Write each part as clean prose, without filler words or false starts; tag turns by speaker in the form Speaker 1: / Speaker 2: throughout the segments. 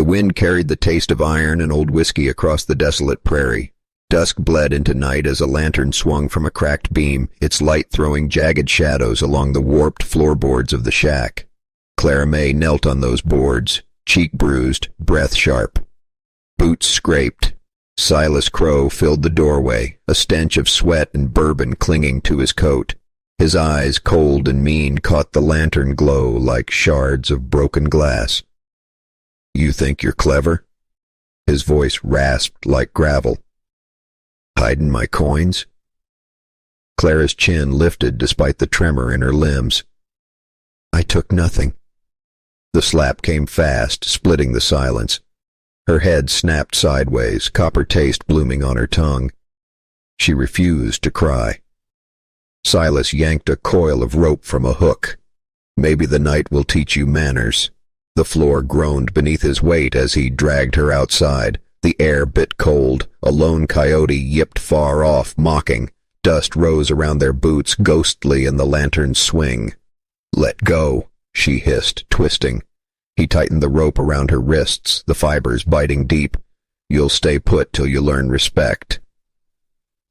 Speaker 1: The wind carried the taste of iron and old whiskey across the desolate prairie. Dusk bled into night as a lantern swung from a cracked beam, its light throwing jagged shadows along the warped floorboards of the shack. Clara May knelt on those boards, cheek bruised, breath sharp. Boots scraped. Silas Crow filled the doorway, a stench of sweat and bourbon clinging to his coat. His eyes, cold and mean, caught the lantern glow like shards of broken glass. "You think you're clever?" His voice rasped like gravel. "Hiding my coins?" Clara's chin lifted despite the tremor in her limbs. "I took nothing." The slap came fast, splitting the silence. Her head snapped sideways, copper taste blooming on her tongue. She refused to cry. Silas yanked a coil of rope from a hook. "Maybe the night will teach you manners." The floor groaned beneath his weight as he dragged her outside. The air bit cold. A lone coyote yipped far off, mocking. Dust rose around their boots, ghostly in the lantern's swing. "Let go," she hissed, twisting. He tightened the rope around her wrists, the fibers biting deep. "You'll stay put till you learn respect."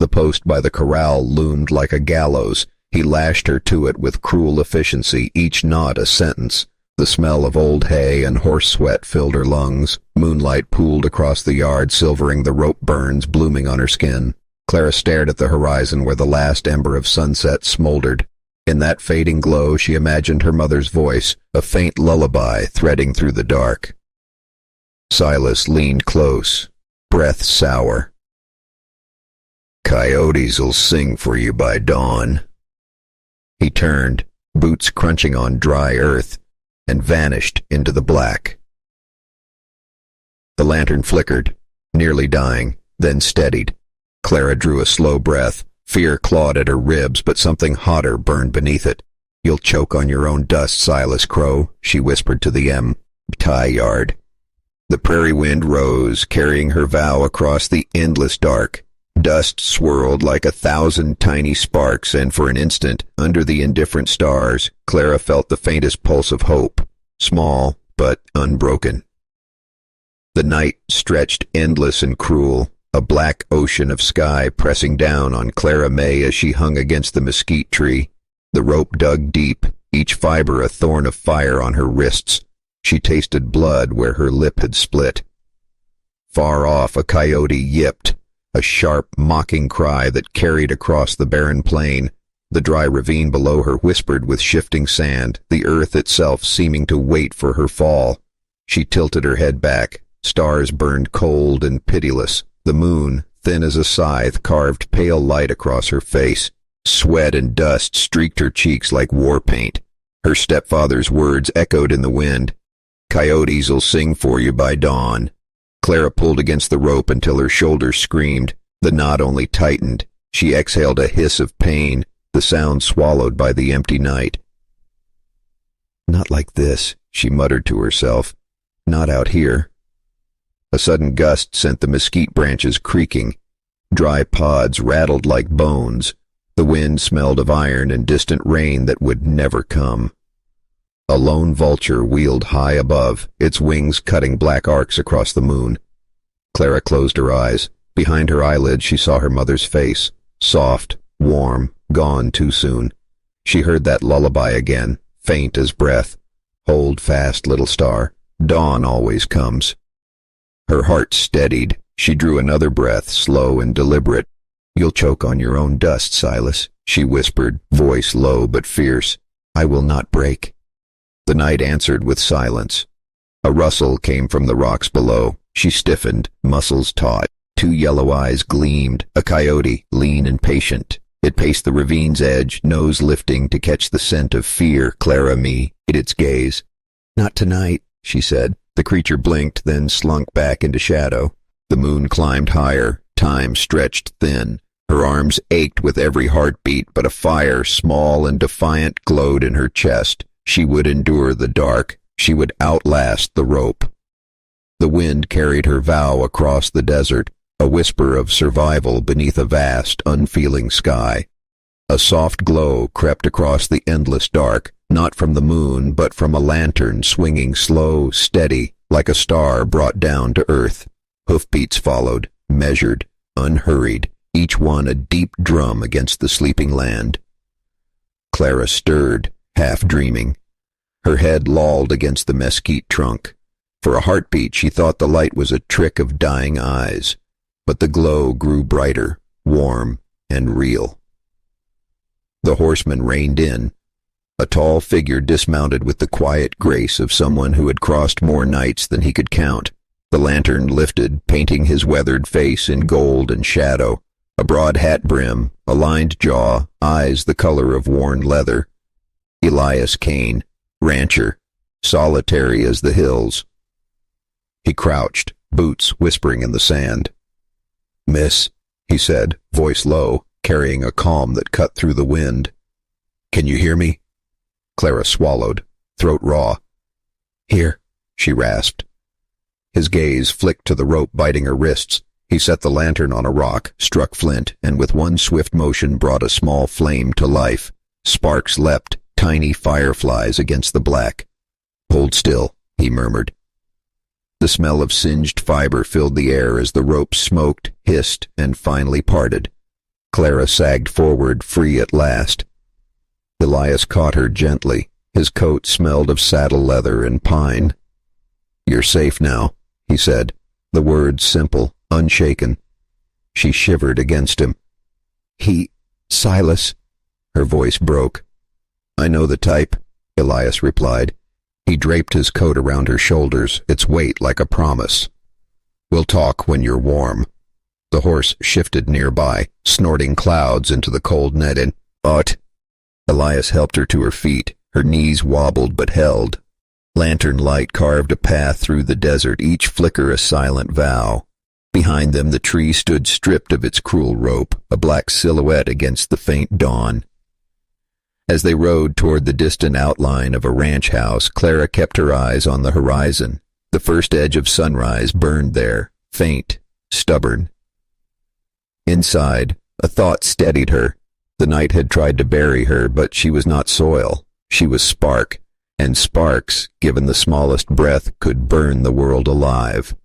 Speaker 1: The post by the corral loomed like a gallows. He lashed her to it with cruel efficiency, each knot a sentence. The smell of old hay and horse sweat filled her lungs. Moonlight pooled across the yard, silvering the rope burns blooming on her skin. Clara stared at the horizon where the last ember of sunset smoldered. In that fading glow she imagined her mother's voice, a faint lullaby threading through the dark. Silas leaned close, breath sour. "Coyotes'll sing for you by dawn." He turned, boots crunching on dry earth, and vanished into the black. The lantern flickered, nearly dying, then steadied. Clara drew a slow breath. Fear clawed at her ribs, but something hotter burned beneath it. "You'll choke on your own dust, Silas Crow," she whispered to the tie yard. The prairie wind rose, carrying her vow across the endless dark. Dust swirled like 1,000 tiny sparks, and for an instant, under the indifferent stars, Clara felt the faintest pulse of hope, small but unbroken. The night stretched endless and cruel, a black ocean of sky pressing down on Clara May as she hung against the mesquite tree. The rope dug deep, each fiber a thorn of fire on her wrists. She tasted blood where her lip had split. Far off, a coyote yipped, a sharp, mocking cry that carried across the barren plain. The dry ravine below her whispered with shifting sand, the earth itself seeming to wait for her fall. She tilted her head back. Stars burned cold and pitiless. The moon, thin as a scythe, carved pale light across her face. Sweat and dust streaked her cheeks like war paint. Her stepfather's words echoed in the wind. "Coyotes'll sing for you by dawn." Clara pulled against the rope until her shoulders screamed. The knot only tightened. She exhaled a hiss of pain, the sound swallowed by the empty night. "Not like this," she muttered to herself. "Not out here." A sudden gust sent the mesquite branches creaking. Dry pods rattled like bones. The wind smelled of iron and distant rain that would never come. A lone vulture wheeled high above, its wings cutting black arcs across the moon. Clara closed her eyes. Behind her eyelids she saw her mother's face, soft, warm, gone too soon. She heard that lullaby again, faint as breath. "Hold fast, little star. Dawn always comes." Her heart steadied. She drew another breath, slow and deliberate. "You'll choke on your own dust, Silas," she whispered, voice low but fierce. "I will not break." The night answered with silence. A rustle came from the rocks below. She stiffened, muscles taut. 2 yellow eyes gleamed. A coyote, lean and patient. It paced the ravine's edge, nose lifting to catch the scent of fear. Clara May hid its gaze. "Not tonight," she said. The creature blinked, then slunk back into shadow. The moon climbed higher. Time stretched thin. Her arms ached with every heartbeat, but a fire, small and defiant, glowed in her chest. She would endure the dark. She would outlast the rope. The wind carried her vow across the desert, a whisper of survival beneath a vast, unfeeling sky. A soft glow crept across the endless dark, not from the moon, but from a lantern swinging slow, steady, like a star brought down to earth. Hoofbeats followed, measured, unhurried, each one a deep drum against the sleeping land. Clara stirred, half dreaming. Her head lolled against the mesquite trunk. For a heartbeat she thought the light was a trick of dying eyes, but the glow grew brighter, warm, and real. The horseman reined in. A tall figure dismounted with the quiet grace of someone who had crossed more nights than he could count. The lantern lifted, painting his weathered face in gold and shadow, a broad hat brim, a lined jaw, eyes the color of worn leather. Elias Kane, rancher, solitary as the hills. He crouched, boots whispering in the sand. "Miss," he said, voice low, carrying a calm that cut through the wind. "Can you hear me?" Clara swallowed, throat raw. "Here," she rasped. His gaze flicked to the rope biting her wrists. He set the lantern on a rock, struck flint, and with one swift motion brought a small flame to life. Sparks leapt, tiny fireflies against the black. "Hold still," he murmured. The smell of singed fiber filled the air as the rope smoked, hissed, and finally parted. Clara sagged forward, free at last. Elias caught her gently. His coat smelled of saddle leather and pine. "You're safe now," he said, the words simple, unshaken. She shivered against him. Silas." Her voice broke. "I know the type," Elias replied. He draped his coat around her shoulders, its weight like a promise. "We'll talk when you're warm." The horse shifted nearby, snorting clouds into the cold netting. "But—" Elias helped her to her feet. Her knees wobbled but held. Lantern light carved a path through the desert, each flicker a silent vow. Behind them the tree stood stripped of its cruel rope, a black silhouette against the faint dawn. As they rode toward the distant outline of a ranch house, Clara kept her eyes on the horizon. The first edge of sunrise burned there, faint, stubborn. Inside, a thought steadied her. The night had tried to bury her, but she was not soil. She was spark, and sparks, given the smallest breath, could burn the world alive.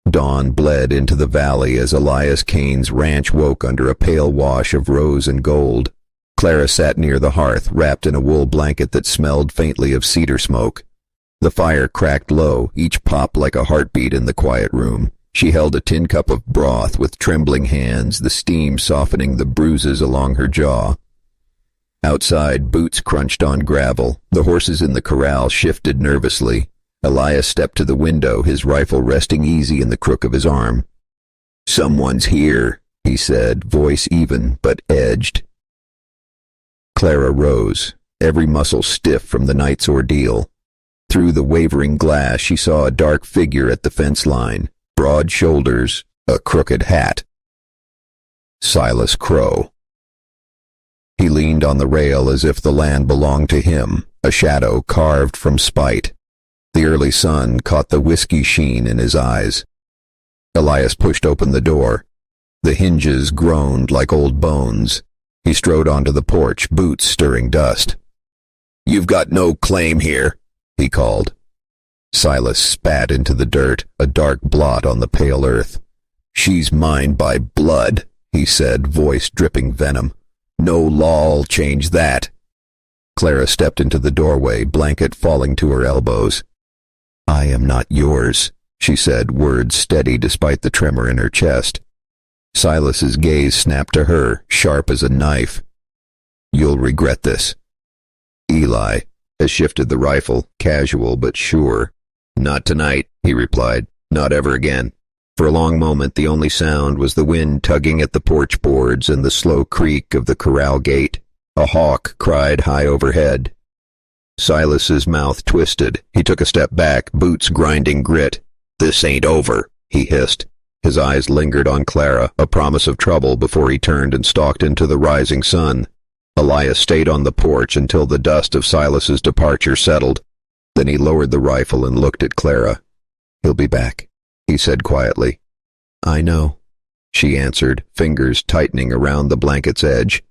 Speaker 1: Dawn bled into the valley as Elias Kane's ranch woke under a pale wash of rose and gold. Clara sat near the hearth, wrapped in a wool blanket that smelled faintly of cedar smoke. The fire cracked low, each pop like a heartbeat in the quiet room. She held a tin cup of broth with trembling hands, the steam softening the bruises along her jaw. Outside, boots crunched on gravel. The horses in the corral shifted nervously. Elias stepped to the window, his rifle resting easy in the crook of his arm. "Someone's here," he said, voice even but edged. Clara rose, every muscle stiff from the night's ordeal. Through the wavering glass she saw a dark figure at the fence line, broad shoulders, a crooked hat. Silas Crow. He leaned on the rail as if the land belonged to him, a shadow carved from spite. The early sun caught the whiskey sheen in his eyes. Elias pushed open the door. The hinges groaned like old bones. He strode onto the porch, boots stirring dust. "You've got no claim here," he called. Silas spat into the dirt, a dark blot on the pale earth. "She's mine by blood," he said, voice dripping venom. "No law'll change that." Clara stepped into the doorway, blanket falling to her elbows. "I am not yours," she said, words steady despite the tremor in her chest. Silas's gaze snapped to her, sharp as a knife. "You'll regret this." Eli has shifted the rifle, casual but sure. "Not tonight," he replied. "Not ever again." For a long moment the only sound was the wind tugging at the porch boards and the slow creak of the corral gate. A hawk cried high overhead. Silas's mouth twisted. He took a step back, boots grinding grit. "This ain't over," he hissed. His eyes lingered on Clara, a promise of trouble before he turned and stalked into the rising sun. Elias stayed on the porch until the dust of Silas's departure settled. Then he lowered the rifle and looked at Clara. "He'll be back," he said quietly. "I know," she answered, fingers tightening around the blanket's edge.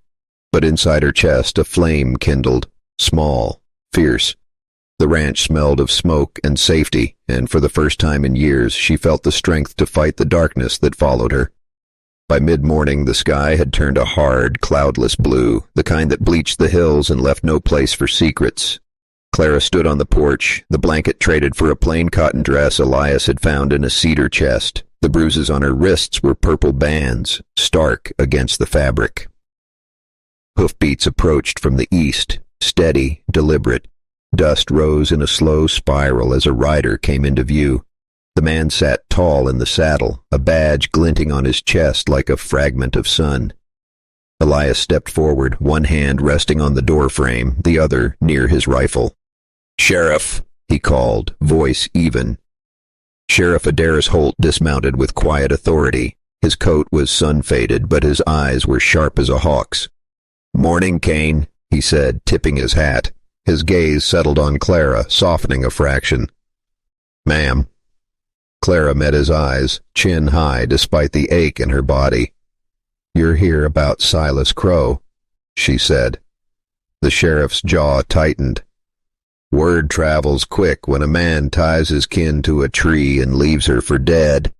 Speaker 1: But inside her chest a flame kindled, small, fierce. The ranch smelled of smoke and safety, and for the first time in years she felt the strength to fight the darkness that followed her. By mid-morning the sky had turned a hard, cloudless blue, the kind that bleached the hills and left no place for secrets. Clara stood on the porch, the blanket traded for a plain cotton dress Elias had found in a cedar chest. The bruises on her wrists were purple bands, stark against the fabric. Hoofbeats approached from the east, steady, deliberate. Dust rose in a slow spiral as a rider came into view. The man sat tall in the saddle, a badge glinting on his chest like a fragment of sun. Elias stepped forward, one hand resting on the doorframe, the other near his rifle. "Sheriff," he called, voice even. Sheriff Adaris Holt dismounted with quiet authority. His coat was sun-faded, but his eyes were sharp as a hawk's. "Morning, Kane," he said, tipping his hat. His gaze settled on Clara, softening a fraction. "Ma'am." Clara met his eyes, chin high despite the ache in her body. "You're here about Silas Crowe," she said. The sheriff's jaw tightened. "Word travels quick when a man ties his kin to a tree and leaves her for dead."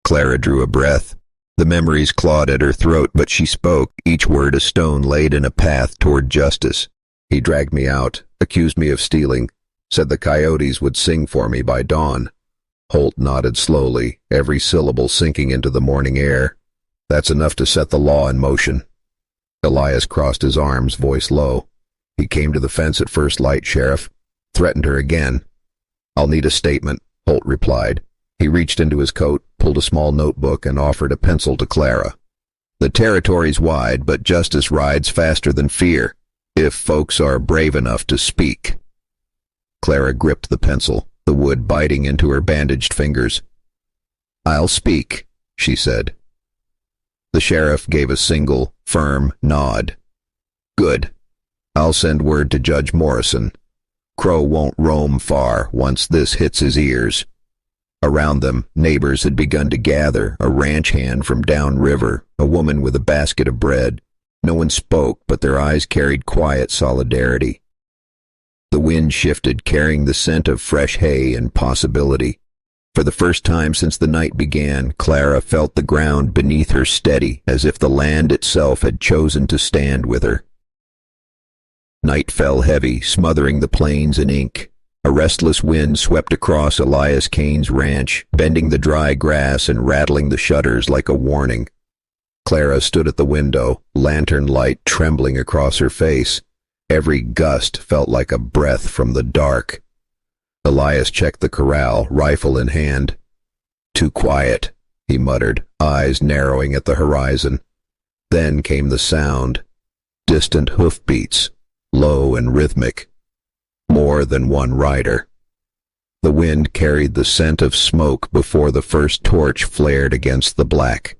Speaker 1: Clara drew a breath. The memories clawed at her throat, but she spoke, each word a stone laid in a path toward justice. "He dragged me out, accused me of stealing, said the coyotes would sing for me by dawn." Holt nodded slowly, every syllable sinking into the morning air. "That's enough to set the law in motion." Elias crossed his arms, voice low. "He came to the fence at first light, Sheriff. Threatened her again." "I'll need a statement," Holt replied. He reached into his coat, pulled a small notebook, and offered a pencil to Clara. "The territory's wide, but justice rides faster than fear, if folks are brave enough to speak." Clara gripped the pencil, the wood biting into her bandaged fingers. "I'll speak," she said. The sheriff gave a single, firm nod. "Good. I'll send word to Judge Morrison. Crowe won't roam far once this hits his ears." Around them, neighbors had begun to gather, a ranch hand from downriver, a woman with a basket of bread. No one spoke, but their eyes carried quiet solidarity. The wind shifted, carrying the scent of fresh hay and possibility. For the first time since the night began, Clara felt the ground beneath her steady, as if the land itself had chosen to stand with her. Night fell heavy, smothering the plains in ink. A restless wind swept across Elias Kane's ranch, bending the dry grass and rattling the shutters like a warning. Clara stood at the window, lantern light trembling across her face. Every gust felt like a breath from the dark. Elias checked the corral, rifle in hand. "Too quiet," he muttered, eyes narrowing at the horizon. Then came the sound. Distant hoofbeats, low and rhythmic. More than one rider. The wind carried the scent of smoke before the first torch flared against the black.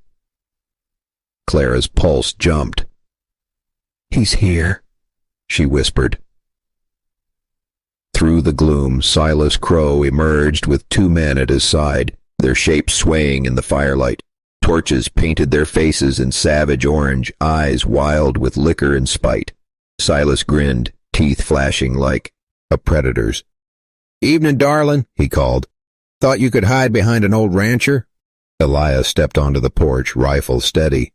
Speaker 1: Clara's pulse jumped. "He's here," she whispered. Through the gloom, Silas Crowe emerged with two men at his side, their shapes swaying in the firelight. Torches painted their faces in savage orange, eyes wild with liquor and spite. Silas grinned, teeth flashing like a predator's. "Evening, darling," he called. "Thought you could hide behind an old rancher?" Elias stepped onto the porch, rifle steady.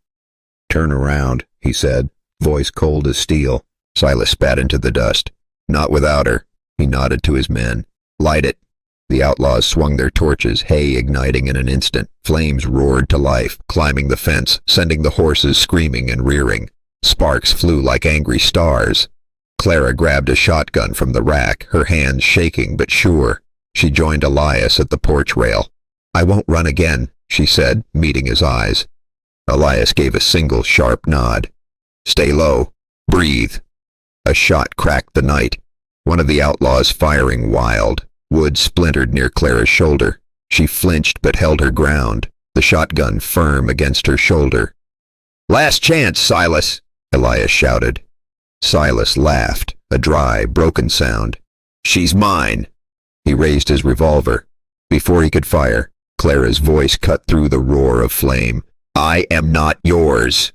Speaker 1: "Turn around," he said, voice cold as steel. Silas spat into the dust. "Not without her." He nodded to his men. "Light it." The outlaws swung their torches, hay igniting in an instant. Flames roared to life, climbing the fence, sending the horses screaming and rearing. Sparks flew like angry stars. Clara grabbed a shotgun from the rack, her hands shaking but sure. She joined Elias at the porch rail. "I won't run again," she said, meeting his eyes. Elias gave a single sharp nod. "Stay low. Breathe." A shot cracked the night. One of the outlaws firing wild. Wood splintered near Clara's shoulder. She flinched but held her ground, the shotgun firm against her shoulder. "Last chance, Silas," Elias shouted. Silas laughed, a dry, broken sound. "She's mine." He raised his revolver. Before he could fire, Clara's voice cut through the roar of flame. "I am not yours."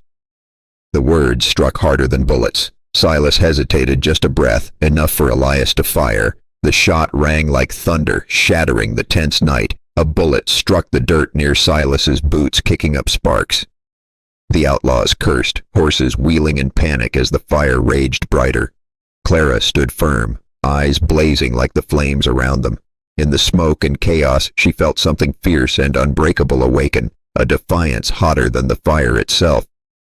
Speaker 1: The words struck harder than bullets. Silas hesitated just a breath, enough for Elias to fire. The shot rang like thunder, shattering the tense night. A bullet struck the dirt near Silas's boots, kicking up sparks. The outlaws cursed, horses wheeling in panic as the fire raged brighter. Clara stood firm, eyes blazing like the flames around them. In the smoke and chaos, she felt something fierce and unbreakable awaken, a defiance hotter than the fire itself.